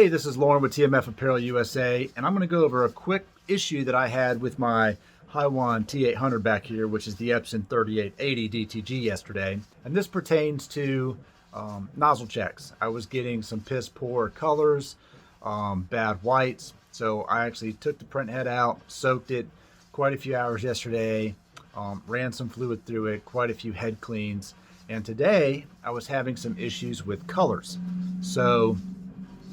Hey, this is Lauren with TMF Apparel USA, and I'm going to go over a quick issue that I had with my Haiwan T800 back here, which is the Epson 3880 DTG yesterday. And this pertains to nozzle checks. I was getting some piss poor colors, bad whites, so I actually took the print head out, soaked it quite a few hours yesterday, ran some fluid through it, quite a few head cleans, and today I was having some issues with colors. So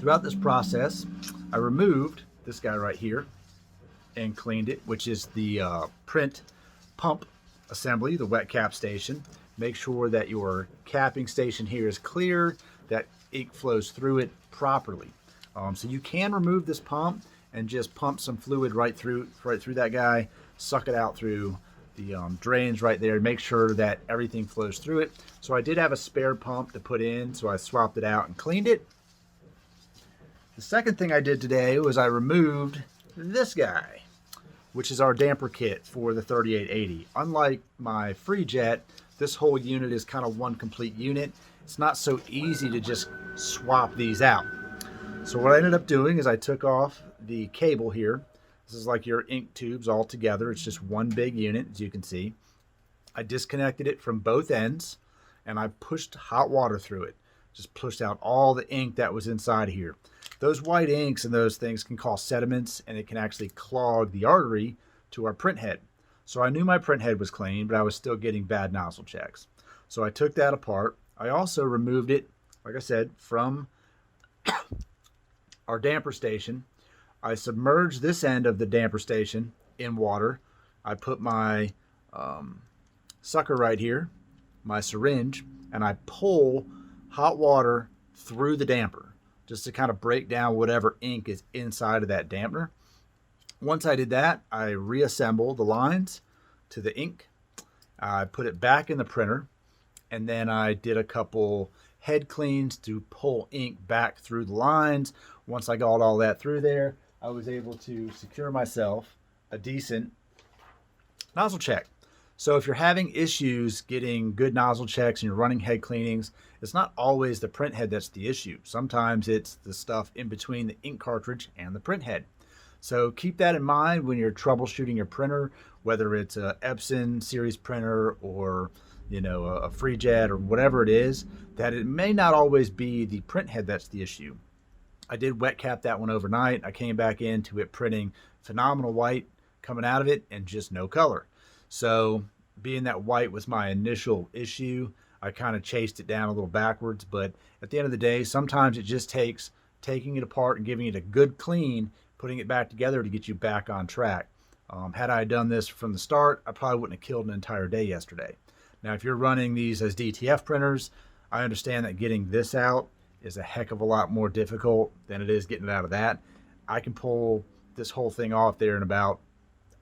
throughout this process, I removed this guy right here and cleaned it, which is the print pump assembly, the wet cap station. Make sure that your capping station here is clear, that ink flows through it properly. So you can remove this pump and just pump some fluid right through that guy, suck it out through the drains right there, make sure that everything flows through it. So I did have a spare pump to put in, so I swapped it out and cleaned it. The second thing I did today was I removed this guy, which is our damper kit for the 3880. Unlike my free jet, this whole unit is kind of one complete unit. It's not so easy to just swap these out. So what I ended up doing is I took off the cable here. This is like your ink tubes all together. It's just one big unit, as you can see. I disconnected it from both ends and I pushed hot water through it. Just pushed out all the ink that was inside here. Those white inks and those things can cause sediments, and it can actually clog the artery to our print head. So I knew my print head was clean, but I was still getting bad nozzle checks. So I took that apart. I also removed it, like I said, from our damper station. I submerged this end of the damper station in water. I put my sucker right here, my syringe, and I pull hot water through the damper just to kind of break down whatever ink is inside of that dampener. Once I did that, I reassembled the lines to the ink. I put it back in the printer, and then I did a couple head cleans to pull ink back through the lines. Once I got all that through there, I was able to secure myself a decent nozzle check. So if you're having issues getting good nozzle checks and you're running head cleanings, it's not always the print head that's the issue. Sometimes it's the stuff in between the ink cartridge and the print head. So keep that in mind when you're troubleshooting your printer, whether it's a Epson series printer or a free jet or whatever it is, that it may not always be the print head that's the issue. I did wet cap that one overnight. I came back into it printing phenomenal white coming out of it and just no color. So being that white was my initial issue, I kind of chased it down a little backwards. But at the end of the day, sometimes it just takes taking it apart and giving it a good clean, putting it back together to get you back on track. Had I done this from the start, I probably wouldn't have killed an entire day yesterday. Now, if you're running these as DTF printers, I understand that getting this out is a heck of a lot more difficult than it is getting it out of that. I can pull this whole thing off there in about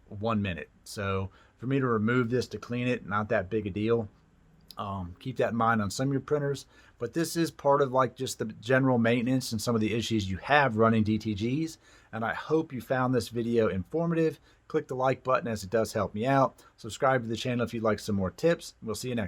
1 minute. So for me to remove this to clean it, not that big a deal. Keep that in mind on some of your printers, but this is part of like just the general maintenance and some of the issues you have running DTGs. And I hope you found this video informative. Click the like button as it does help me out. Subscribe to the channel if you'd like some more tips. We'll see you next time.